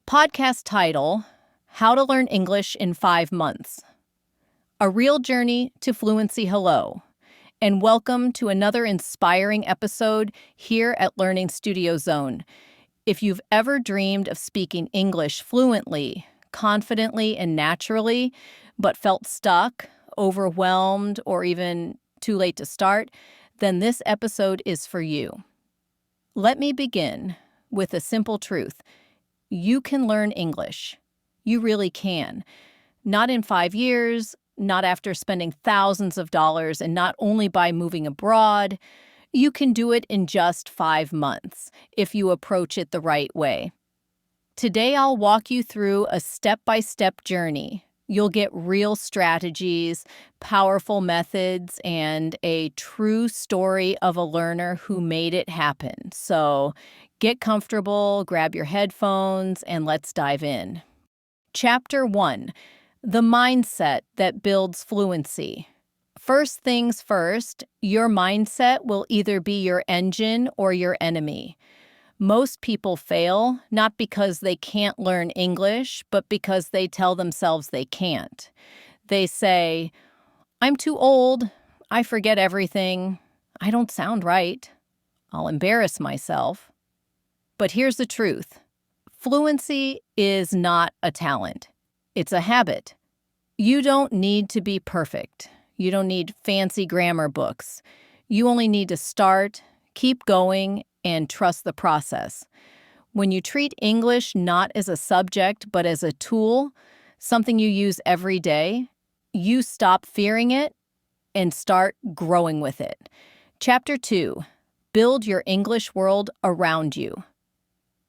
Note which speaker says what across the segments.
Speaker 1: Podcast title, How to Learn English in 5 Months. A real journey to fluency. Hello, and welcome to another inspiring episode here at Learning Studio Zone. If you've ever dreamed of speaking English fluently, confidently, and naturally, but felt stuck, overwhelmed, or even too late to start, then this episode is for you. Let me begin with a simple truth. You can learn English. You really can. Not in 5 years, not after spending thousands of dollars, and not only by moving abroad. You can do it in just 5 months if you approach it the right way. Today, I'll walk you through a step-by-step journey. You'll get real strategies, powerful methods, and a true story of a learner who made it happen. So get comfortable, grab your headphones, and let's dive in. Chapter 1, The Mindset That Builds Fluency. First things first, your mindset will either be your engine or your enemy. Most people fail, not because they can't learn English, but because they tell themselves they can't. They say, I'm too old, I forget everything, I don't sound right, I'll embarrass myself. But here's the truth. Fluency is not a talent. It's a habit. You don't need to be perfect. You don't need fancy grammar books. You only need to start, keep going, and trust the process. When you treat English not as a subject but as a tool, something you use every day, you stop fearing it and start growing with it. Chapter 2, Build Your English World Around You.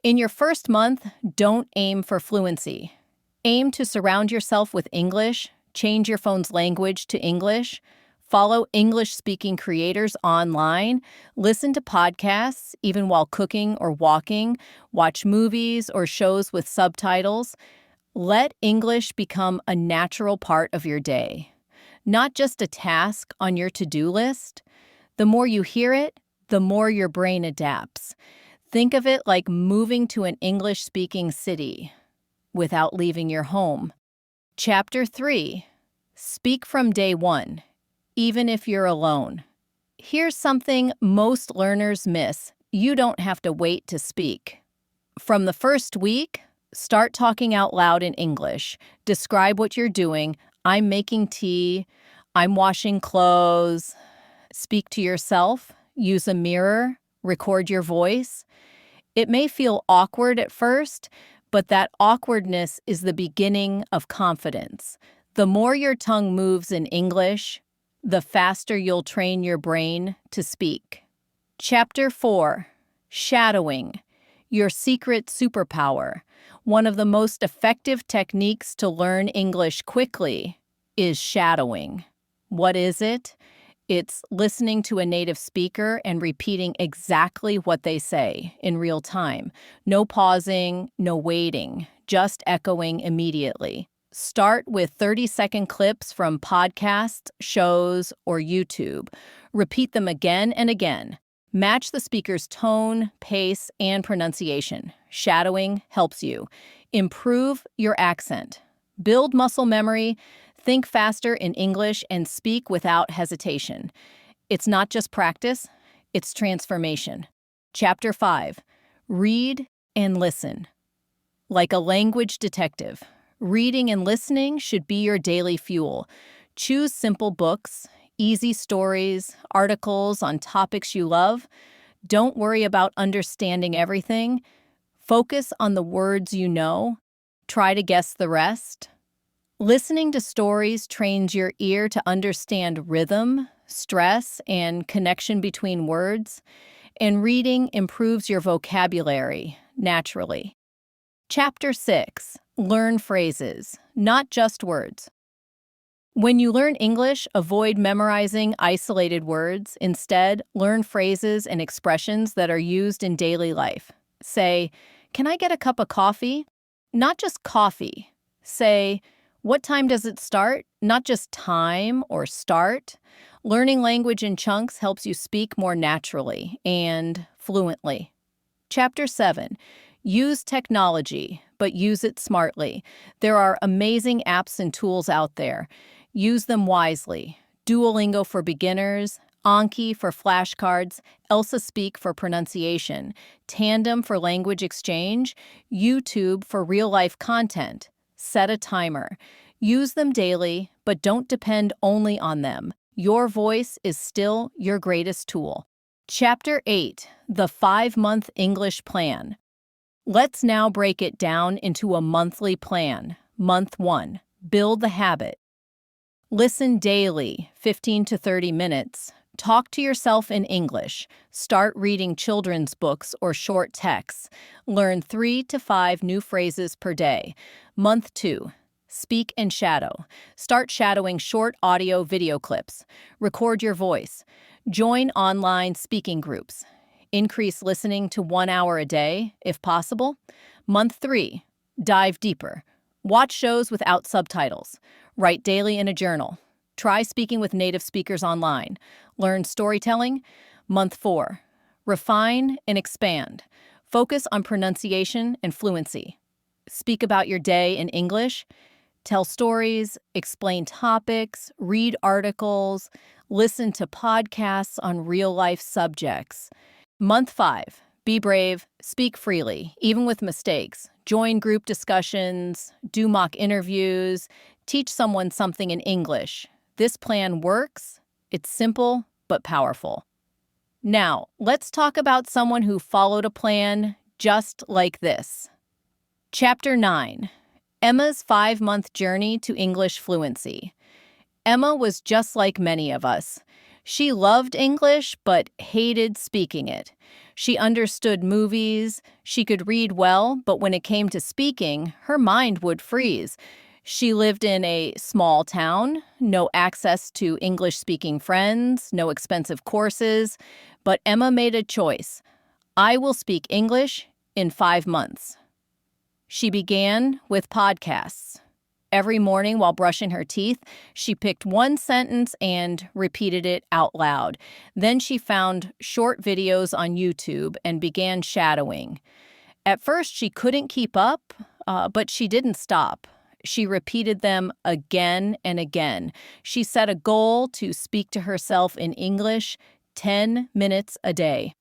Speaker 1: In your first month, don't aim for fluency. Aim to surround yourself with English, change your phone's language to English, follow English-speaking creators online, listen to podcasts even while cooking or walking, watch movies or shows with subtitles. Let English become a natural part of your day, not just a task on your to-do list. The more you hear it, the more your brain adapts. Think of it like moving to an English-speaking city without leaving your home. Chapter 3, Speak from day one, even if you're alone. Here's something most learners miss. You don't have to wait to speak. From the first week, start talking out loud in English. Describe what you're doing. I'm making tea. I'm washing clothes. Speak to yourself. Use a mirror. Record your voice. It may feel awkward at first, but that awkwardness is the beginning of confidence. The more your tongue moves in English, the faster you'll train your brain to speak. Chapter 4, Shadowing, Your Secret Superpower. One of the most effective techniques to learn English quickly is shadowing. What is it? It's listening to a native speaker and repeating exactly what they say in real time. No pausing, no waiting, just echoing immediately. Start with 30-second clips from podcasts, shows, or YouTube. Repeat them again and again. Match the speaker's tone, pace, and pronunciation. Shadowing helps you. Improve your accent. Build muscle memory. Think faster in English and speak without hesitation. It's not just practice, it's transformation. Chapter 5, Read and Listen. Like a language detective, reading and listening should be your daily fuel. Choose simple books, easy stories, articles on topics you love. Don't worry about understanding everything. Focus on the words you know. Try to guess the rest. Listening to stories trains your ear to understand rhythm, stress, and connection between words. And reading improves your vocabulary naturally. Chapter 6, Learn phrases, not just words. When you learn English, avoid memorizing isolated words. Instead, learn phrases and expressions that are used in daily life. Say, "Can I get a cup of coffee?" Not just coffee. Say, "What time does it start?" Not just time or start. Learning language in chunks helps you speak more naturally and fluently. Chapter 7, Use technology, but use it smartly. There are amazing apps and tools out there. Use them wisely. Duolingo for beginners, Anki for flashcards, Elsa Speak for pronunciation, Tandem for language exchange, YouTube for real-life content. Set a timer. Use them daily, but don't depend only on them. Your voice is still your greatest tool. Chapter 8, The 5-Month English Plan. Let's now break it down into a monthly plan. Month 1, build the habit. Listen daily, 15 to 30 minutes. Talk to yourself in English. Start reading children's books or short texts. Learn 3 to 5 new phrases per day. Month 2, speak and shadow. Start shadowing short audio video clips. Record your voice. Join online speaking groups. Increase listening to 1 hour a day, if possible. Month 3, dive deeper. Watch shows without subtitles. Write daily in a journal. Try speaking with native speakers online. Learn storytelling. Month 4, refine and expand. Focus on pronunciation and fluency. Speak about your day in English. Tell stories, explain topics, read articles, listen to podcasts on real-life subjects. Month 5, be brave, speak freely, even with mistakes. Join group discussions, do mock interviews, teach someone something in English. This plan works. It's simple but powerful. Now, let's talk about someone who followed a plan just like this. Chapter 9, Emma's 5-month journey to English fluency. Emma was just like many of us. She loved English but hated speaking it. She understood movies, she could read well, but when it came to speaking, her mind would freeze. She lived in a small town, no access to English-speaking friends, no expensive courses, but Emma made a choice. I will speak English in 5 months. She began with podcasts. Every morning while brushing her teeth, she picked one sentence and repeated it out loud. Then she found short videos on YouTube and began shadowing. At first, she couldn't keep up, but she didn't stop. She repeated them again and again. She set a goal to speak to herself in English 10 minutes a day.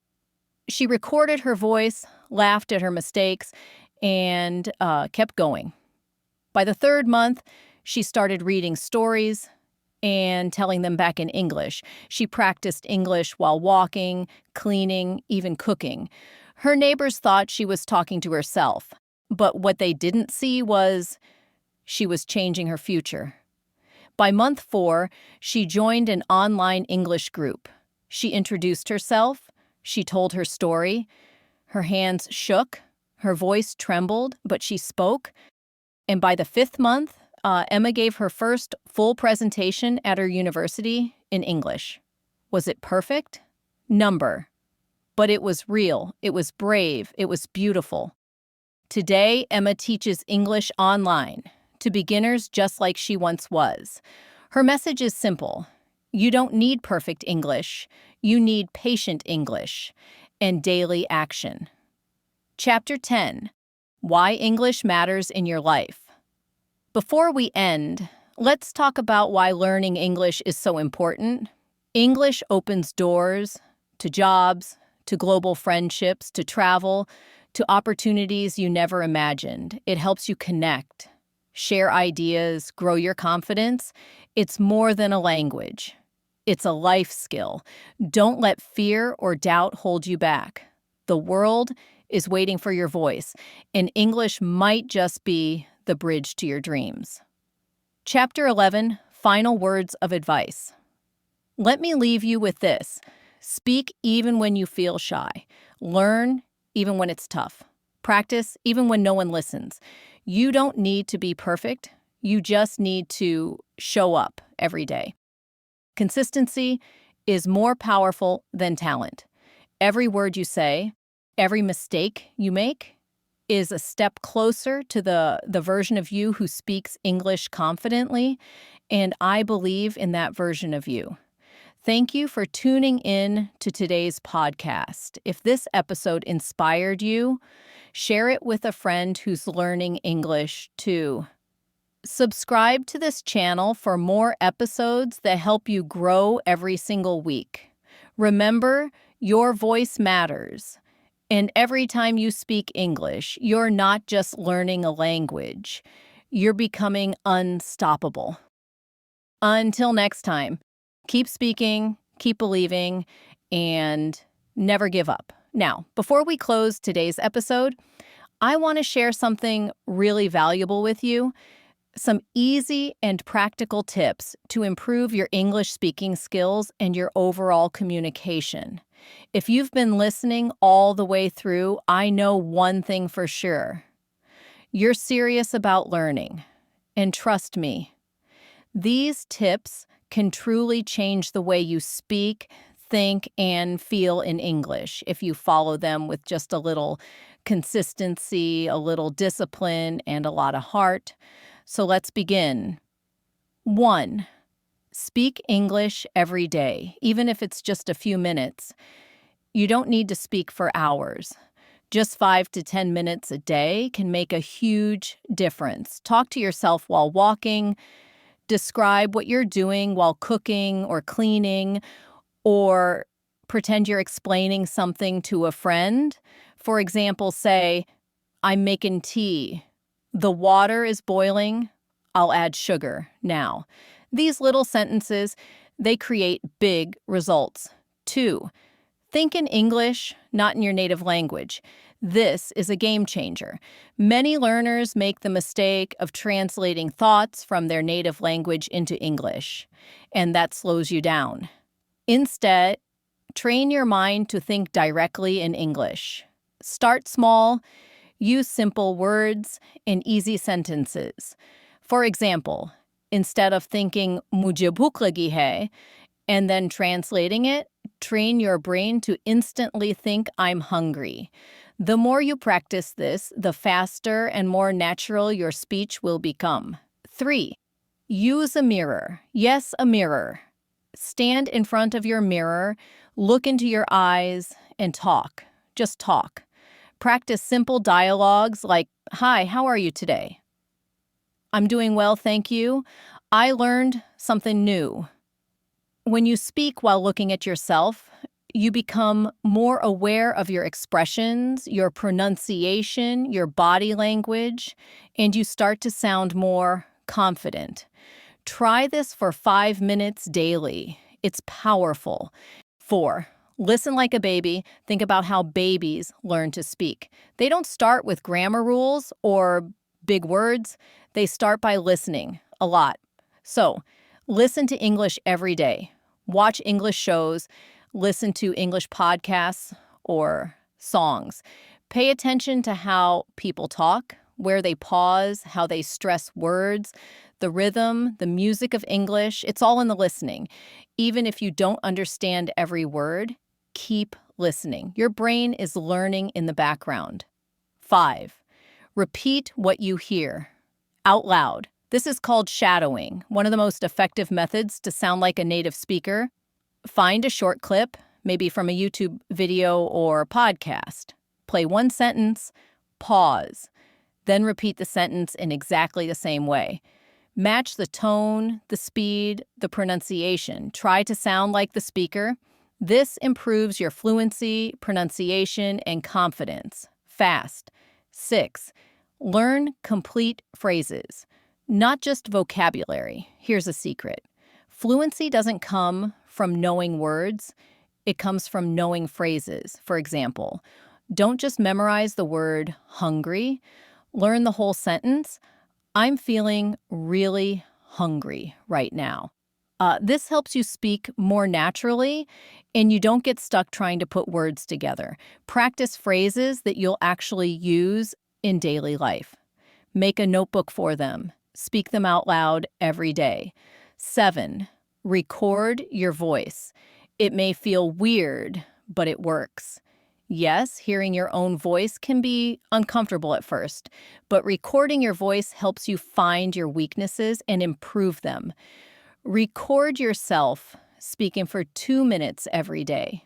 Speaker 1: She recorded her voice, laughed at her mistakes, and kept going. By the 3rd month, she started reading stories and telling them back in English. She practiced English while walking, cleaning, even cooking. Her neighbors thought she was talking to herself, but what they didn't see was she was changing her future. By month 4, she joined an online English group. She introduced herself. She told her story. Her hands shook. Her voice trembled, but she spoke. And by the 5th month, Emma gave her first full presentation at her university in English. Was it perfect? Number. But it was real. It was brave. It was beautiful. Today, Emma teaches English online to beginners just like she once was. Her message is simple. You don't need perfect English. You need patient English and daily action. Chapter 10, Why English Matters in Your Life. Before we end, let's talk about why learning English is so important. English opens doors to jobs, to global friendships, to travel, to opportunities you never imagined. It helps you connect, share ideas, grow your confidence. It's more than a language. It's a life skill. Don't let fear or doubt hold you back. The world is waiting for your voice, and English might just be the bridge to your dreams. Chapter 11, Final Words of Advice. Let me leave you with this. Speak even when you feel shy. Learn even when it's tough. Practice even when no one listens. You don't need to be perfect. You just need to show up every day. Consistency is more powerful than talent. Every word you say, every mistake you make is a step closer to the version of you who speaks English confidently, and I believe in that version of you. Thank you for tuning in to today's podcast. If this episode inspired you, Share it with a friend who's learning English too. Subscribe to this channel for more episodes that help you grow every single week. Remember, your voice matters. And every time you speak English, you're not just learning a language, you're becoming unstoppable. Until next time, keep speaking, keep believing, and never give up. Now, before we close today's episode, I want to share something really valuable with you. Some easy and practical tips to improve your English speaking skills and your overall communication. If you've been listening all the way through, I know one thing for sure. You're serious about learning. And trust me, these tips can truly change the way you speak, think, and feel in English if you follow them with just a little consistency, a little discipline, and a lot of heart. So let's begin. 1. Speak English every day, even if it's just a few minutes. You don't need to speak for hours. Just 5 to 10 minutes a day can make a huge difference. Talk to yourself while walking. Describe what you're doing while cooking or cleaning, or pretend you're explaining something to a friend. For example, say, I'm making tea. The water is boiling. I'll add sugar now. These little sentences, they create big results. 2. Think in English, not in your native language. This is a game changer. Many learners make the mistake of translating thoughts from their native language into English, and that slows you down. Instead, train your mind to think directly in English. Start small. Use simple words and easy sentences. For example, instead of thinking "mujhe bhook lagi hai" and then translating it, train your brain to instantly think "I'm hungry." The more you practice this, the faster and more natural your speech will become. 3. Use a mirror. Yes, a mirror. Stand in front of your mirror, look into your eyes, and talk. Just talk. Practice simple dialogues like, "Hi, how are you today?" "I'm doing well, thank you. I learned something new." When you speak while looking at yourself, you become more aware of your expressions, your pronunciation, your body language, and you start to sound more confident. Try this for 5 minutes daily. It's powerful. 4. Listen like a baby. Think about how babies learn to speak. They don't start with grammar rules or big words. They start by listening a lot. So, listen to English every day. Watch English shows. Listen to English podcasts or songs. Pay attention to how people talk, where they pause, how they stress words, the rhythm, the music of English. It's all in the listening. Even if you don't understand every word, keep listening. Your brain is learning in the background. 5. Repeat what you hear out loud. This is called shadowing, one of the most effective methods to sound like a native speaker. Find a short clip, maybe from a YouTube video or podcast. Play one sentence, pause, then repeat the sentence in exactly the same way. Match the tone, the speed, the pronunciation. Try to sound like the speaker. This improves your fluency, pronunciation, and confidence. Fast. 6. Learn complete phrases, not just vocabulary. Here's a secret. Fluency doesn't come from knowing words. It comes from knowing phrases. For example, don't just memorize the word hungry. Learn the whole sentence. I'm feeling really hungry right now. This helps you speak more naturally, and you don't get stuck trying to put words together. Practice phrases that you'll actually use in daily life. Make a notebook for them. Speak them out loud every day. 7. Record your voice. It may feel weird, but it works. Yes, hearing your own voice can be uncomfortable at first, but recording your voice helps you find your weaknesses and improve them. Record yourself speaking for 2 minutes every day.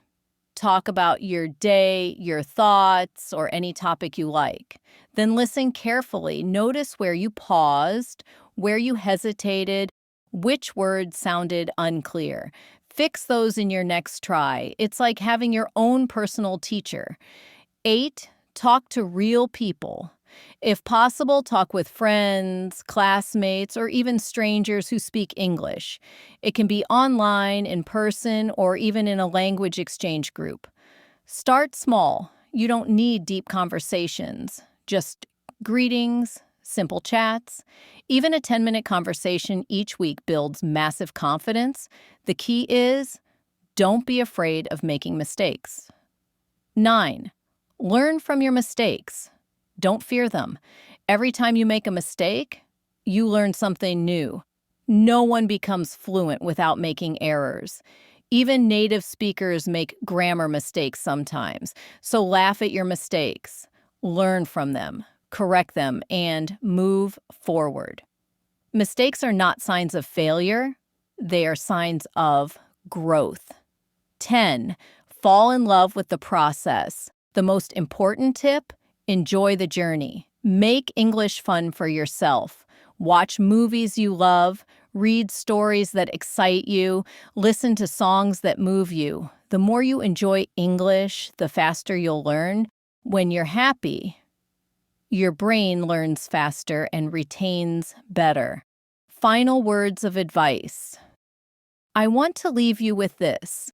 Speaker 1: Talk about your day, your thoughts, or any topic you like. Then listen carefully. Notice where you paused, where you hesitated, which words sounded unclear. Fix those in your next try. It's like having your own personal teacher. 8, talk to real people. If possible, talk with friends, classmates, or even strangers who speak English. It can be online, in person, or even in a language exchange group. Start small. You don't need deep conversations, just greetings, simple chats. Even a 10-minute conversation each week builds massive confidence. The key is don't be afraid of making mistakes. 9, learn from your mistakes. Don't fear them. Every time you make a mistake, you learn something new. No one becomes fluent without making errors. Even native speakers make grammar mistakes sometimes. So laugh at your mistakes, learn from them, correct them, and move forward. Mistakes are not signs of failure. They are signs of growth. 10, fall in love with the process. The most important tip: enjoy the journey. Make English fun for yourself. Watch movies you love, read stories that excite you, listen to songs that move you. The more you enjoy English, the faster you'll learn. When you're happy, your brain learns faster and retains better. Final words of advice. I want to leave you with this.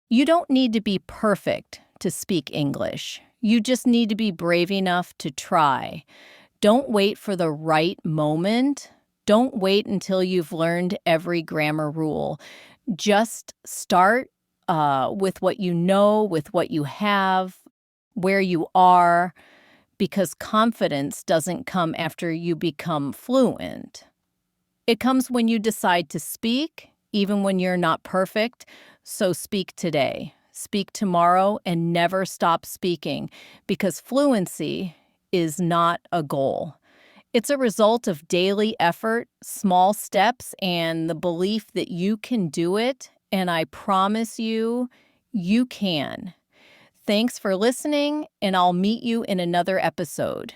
Speaker 1: You don't need to be perfect to speak English. You just need to be brave enough to try. Don't wait for the right moment. Don't wait until you've learned every grammar rule. Just start with what you know, with what you have, where you are, because confidence doesn't come after you become fluent. It comes when you decide to speak, even when you're not perfect. So speak today, speak tomorrow, and never stop speaking, because fluency is not a goal. It's a result of daily effort, small steps, and the belief that you can do it, and I promise you, you can. Thanks for listening, and I'll meet you in another episode.